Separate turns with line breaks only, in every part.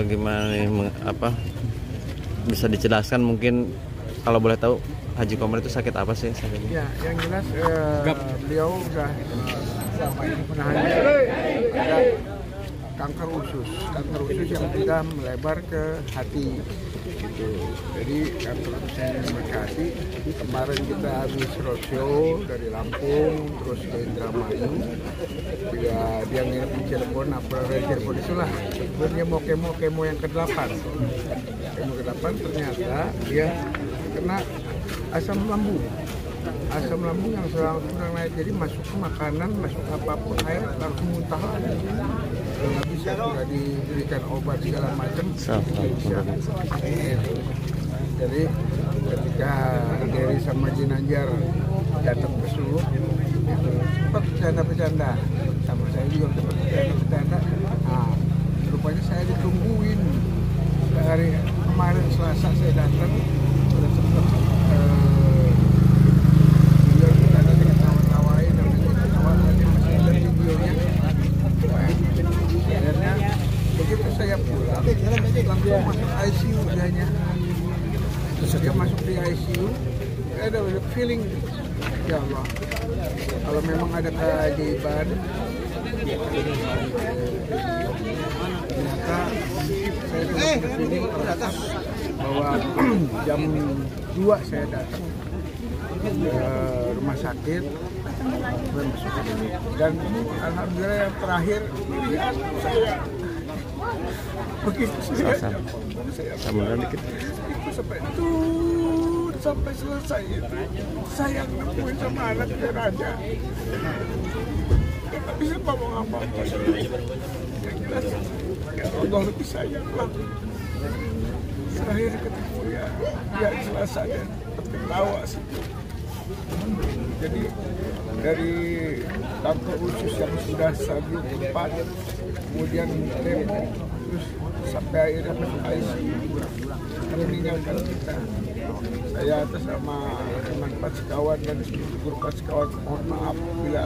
gimana nih apa bisa dijelaskan mungkin kalau boleh tahu Haji Komar itu sakit apa sih sakitnya?
Ya, yang jelas beliau udah selama ini menahannya ada kanker usus yang sudah melebar ke hati gitu. Jadi kanker usus yang melebar ke hati, kemarin kita habis roadshow dari Lampung terus ke Indramayu, juga dia nginep di Cirebon, dari Cirebon itulah sebenarnya mau kemo yang ke-8 ternyata dia kena asam lambung yang sedang naik, jadi masuk ke makanan, masuk apapun air langsung muntah lagi, nggak bisa nggak diberikan obat segala macam, bisa. Jadi ketika Gary sama Ginanjar datang ke Sulu itu sempat bercanda sama saya juga sempat bercanda. Nah, rupanya saya ditungguin dari kemarin Selasa saya datang sudah sempat begitu saya pulang langsung masuk ICU dia masuk di ICU, ada feeling ya Allah, kalau memang ada keajaiban ternyata saya dapat feeling bahwa jam 2 saya datang ke rumah sakit dan alhamdulillah yang terakhir ya, saya begitu sampai selesai itu saya nemuin sama anak dan raja nggak bisa ngomong apa-apa, yang jelas ya Allah lebih sayang lah. Terakhir ketemu ya Selasa dan tertawa sih. Jadi dari kanker usus yang sudah stadium 4 kemudian kemo terus sampai akhirnya masuk ICU meninggalkan kita. Saya atas nama teman Pasikawan dan seluruh guru Pasikawan mohon maaf bila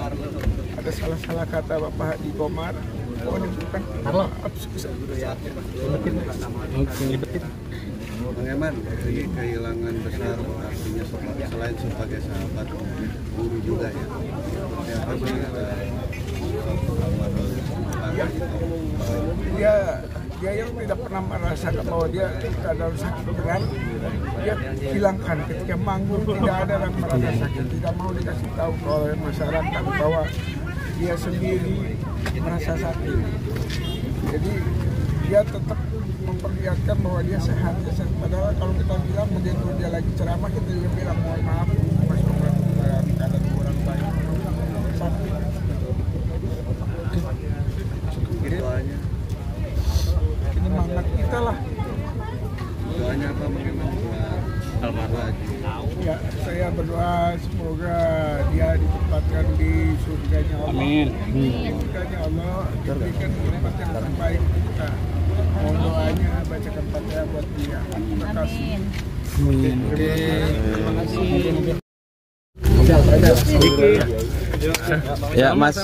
ada salah kata Bapak Haji Komar. Mohon bukan maaf sebesar-besarnya.
Bang Eman, ini kehilangan besar artinya selain sebagai sahabat guru juga ya. Apa sih
dia yang tidak pernah merasakan bahwa dia dalam sakit berat, dia hilangkan ketika manggung, tidak ada yang merasa sakit, tidak mau dikasih tahu oleh masyarakat bahwa dia sendiri merasa sakit. Jadi dia tetap memperlihatkan bahwa dia sehat. Padahal kalau kita bilang begitu dia lagi ceramah, kita juga bilang mohon maaf Mas Komar keadaan kurang baik, sakit.
doanya?
Ini semangat kita lah.
Doanya apa bagaimana buat almarhum?
Ya, saya berdoa semoga dia ditempatkan di surganya Allah.
Amin.
Surganya Allah, diberikan nikmat yang terbaik kita. Mohon doanya, bacakan Fatihah buat dia. Terima kasih. Terima kasih.
Ya Mas,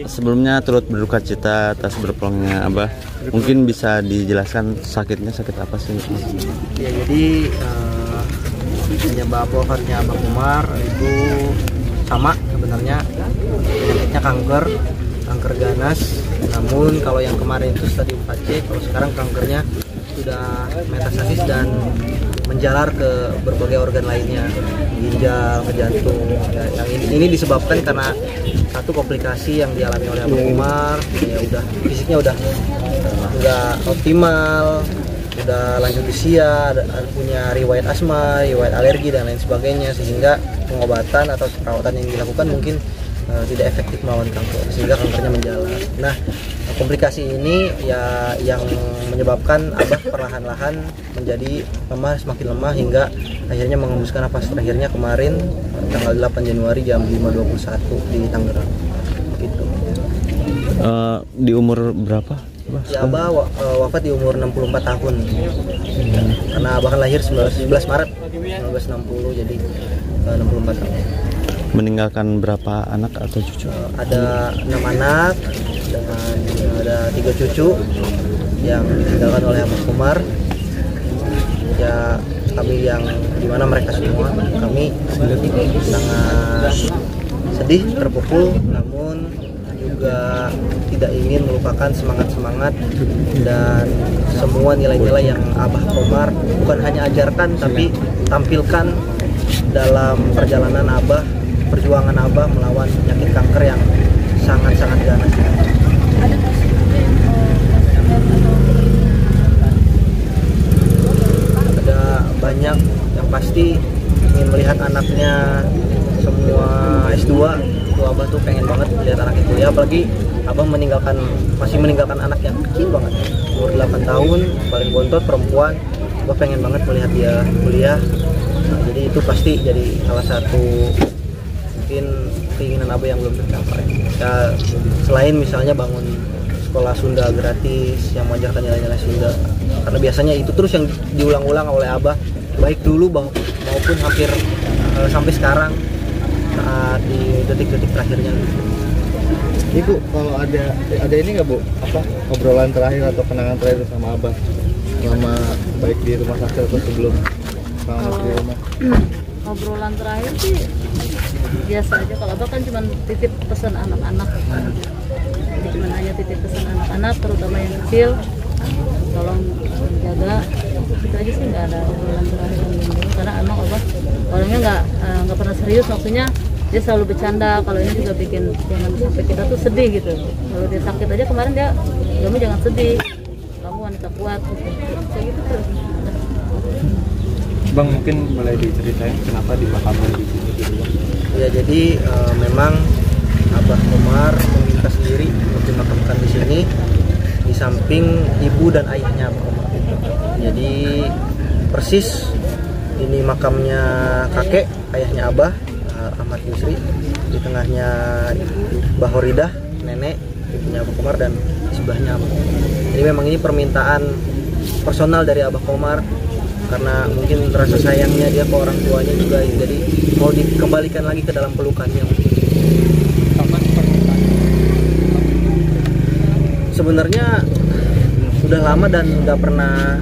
sebelumnya turut berduka cita atas berpulangnya Abah. Mungkin bisa dijelaskan sakitnya sakit apa sih?
Ya, jadi penyebab wafatnya Abah Komar itu sama sebenarnya, penyakitnya kanker ganas. Namun kalau yang kemarin itu stadium 4C, kalau sekarang kankernya sudah metastasis dan menjalar ke berbagai organ lainnya, ginjal, ke jantung. Ya, yang ini disebabkan karena satu komplikasi yang dialami oleh Abah Komar, ya udah fisiknya udah nggak optimal, udah lanjut usia, punya riwayat asma, riwayat alergi dan lain sebagainya, sehingga pengobatan atau perawatan yang dilakukan mungkin tidak efektif melawan kanker, sehingga kankernya menjalar. Nah, komplikasi ini ya yang menyebabkan Abah perlahan-lahan menjadi lemah, semakin lemah hingga akhirnya mengembuskan napas terakhirnya kemarin tanggal 8 Januari jam 5.21 di Tangerang. Gitu.
Di umur berapa?
Ya, Abah wafat di umur 64 tahun. Karena Abah kan lahir 11 Maret 1960, jadi 64 tahun.
Meninggalkan berapa anak atau cucu?
Ada 6 anak, dengan ada 3 cucu, yang ditinggalkan oleh Abah Komar. Ya kami yang dimana mereka semua, kami sangat sedih, terpukul, namun juga tidak ingin melupakan semangat-semangat dan semua nilai-nilai yang Abah Komar bukan hanya ajarkan tapi tampilkan dalam perjalanan Abah, perjuangan Abah melawan penyakit kanker yang sangat-sangat ganas. Ada banyak yang pasti ingin melihat anaknya semua S2. Itu Abah tuh pengen banget lihat anaknya kuliah, apalagi Abah masih meninggalkan anak yang kecil banget, umur 8 tahun, paling bontot, perempuan. Abah pengen banget melihat dia kuliah. Nah, jadi itu pasti jadi salah satu mungkin keinginan Abah yang belum tercapai. Ya, selain misalnya bangun sekolah Sunda gratis yang mengajarkan nilai-nilai Sunda, karena biasanya itu terus yang diulang-ulang oleh Abah, baik dulu maupun hampir sampai sekarang saat di detik-detik terakhirnya.
Ibu, kalau ada ini nggak Bu, apa obrolan terakhir atau kenangan terakhir sama Abah selama baik di rumah sakit atau sebelum selama di rumah?
Obrolan terakhir sih biasa aja. Kalau Abah kan cuma titip pesan anak-anak, jadi cuma hanya titip pesan anak-anak, terutama yang kecil, tolong jaga. Itu aja sih, nggak ada obrolan terakhir yang benar, karena emang Abah orangnya nggak pernah serius, maksudnya dia selalu bercanda. Kalau ini juga bikin jangan sampai kita tuh sedih gitu. Kalau dia sakit aja kemarin dia, kamu jangan sedih, kamu wanita kuat kayak gitu terus.
Bang, mungkin mulai diceritain kenapa dimakamkan di sini gitu Bang.
Ya, jadi memang Abah Komar meminta sendiri untuk dimakamkan di sini di samping ibu dan ayahnya Abah Komar. Jadi persis ini makamnya kakek ayahnya Abah, Ahmad Yusri, di tengahnya Mbah Horidah, nenek ibunya Abah Komar, dan di sebelahnya Abah. Jadi memang ini permintaan personal dari Abah Komar, karena mungkin rasa sayangnya dia ke orang tuanya juga, jadi mau dikembalikan lagi ke dalam pelukannya. Sebenarnya sudah lama dan nggak pernah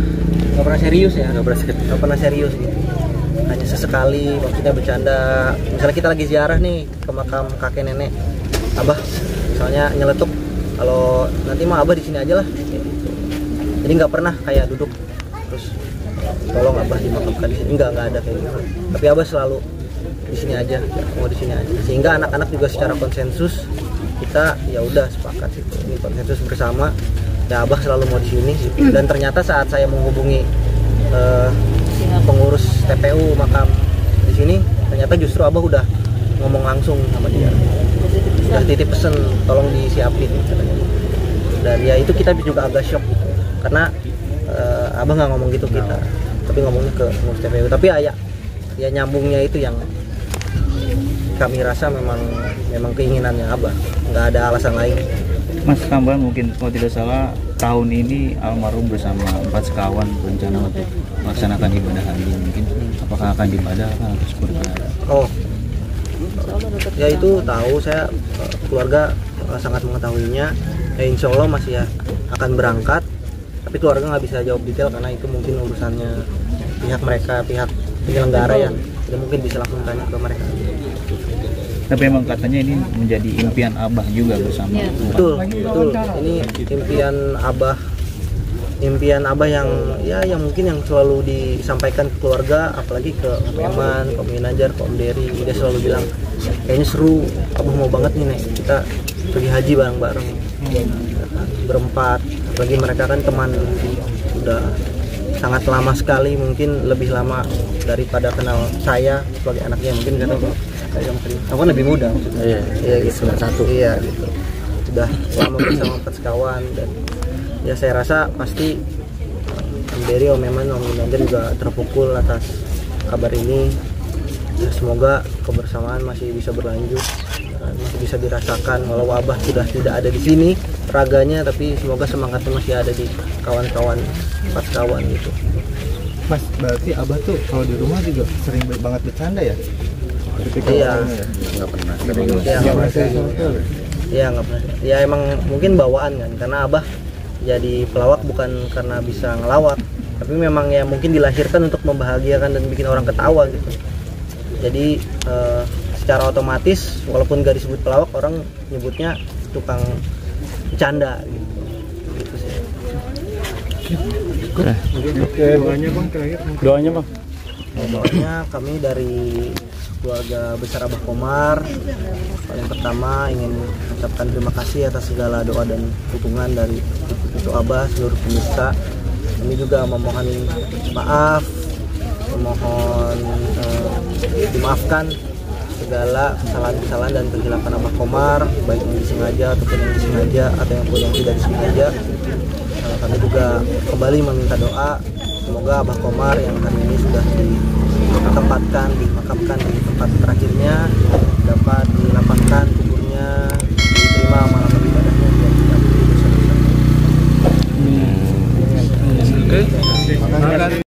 serius ya, nggak pernah serius gitu. Hanya sesekali, maksudnya bercanda. Misalnya kita lagi ziarah nih ke makam kakek nenek Abah, misalnya nyeletuk, kalau nanti mah Abah di sini aja lah. Jadi nggak pernah kayak duduk terus tolong Abah dimakamkan di sini, nggak ada kayak gitu. Tapi Abah selalu di sini aja, mau di sini aja. Sehingga anak-anak juga secara konsensus kita ya udah sepakat itu, ini konsensus bersama. Ya Abah selalu mau di sini. Dan ternyata saat saya menghubungi pengurus TPU makam di sini, ternyata justru Abah udah ngomong langsung sama dia, udah titip pesen tolong disiapin katanya. Dan ya itu kita juga agak shock gitu, karena Abah nggak ngomong gitu kita, tapi ngomongnya ke pengurus TPU. Tapi ya nyambungnya itu yang kami rasa memang keinginannya Abah, nggak ada alasan lain.
Mas, tambahan mungkin kalau tidak salah tahun ini almarhum bersama 4 sekawan berencana untuk melaksanakan ibadah haji, mungkin apakah akan dipadahkan atau seperti apa?
Oh, ya itu tahu, saya keluarga sangat mengetahuinya. Ya, insya Allah masih ya akan berangkat, tapi keluarga nggak bisa jawab detail karena itu mungkin urusannya pihak mereka, pihak penyelenggara ya. Jadi mungkin bisa langsung tanya ke mereka.
Tapi memang katanya ini menjadi impian Abah juga bersama.
Ya.
Betul. Ini impian Abah yang mungkin yang selalu disampaikan ke keluarga, apalagi ke Om Eman, ke Om Minajar, ke Om Dery. Dia selalu bilang, kayaknya seru, Abah mau banget nih Nek, kita pergi haji bareng-bareng berempat. Apalagi mereka kan teman udah sangat lama sekali, mungkin lebih lama daripada kenal saya sebagai anaknya. Mungkin kata aku kan lebih muda maksudnya. Iya gitu. Iya gitu. Sudah lama bersama 4 sekawan, dan ya saya rasa pasti Om Dery, Om Eman, Om Minajar juga terpukul atas kabar ini. Ya, semoga kebersamaan masih bisa berlanjut, masih bisa dirasakan walau Abah sudah tidak ada di sini raganya, tapi semoga semangatnya masih ada di kawan-kawan 4 sekawan gitu.
Mas, berarti Abah tuh kalau di rumah juga sering banget bercanda ya?
Iya,
Nggak pernah
iya nggak pernah. Ya emang mungkin bawaan kan, karena Abah jadi pelawak bukan karena bisa ngelawak, tapi memang ya mungkin dilahirkan untuk membahagiakan dan bikin orang ketawa gitu. Jadi secara otomatis walaupun gak disebut pelawak, orang nyebutnya tukang bercanda gitu. Gitu sih.
Doanya bang terakhir.
Doanya bang.
Doanya kami dari keluarga besar Abah Komar, paling pertama ingin mengucapkan terima kasih atas segala doa dan dukungan dari itu Abah, seluruh pemirsa. Kami juga memohon maaf, memohon dimaafkan segala kesalahan-kesalahan dan kehilapan Abah Komar, baik yang disengaja ataupun yang disengaja atau yang tidak disengaja. Kami juga kembali meminta doa, semoga Abah Komar yang hari ini sudah dimakamkan di tempat terakhirnya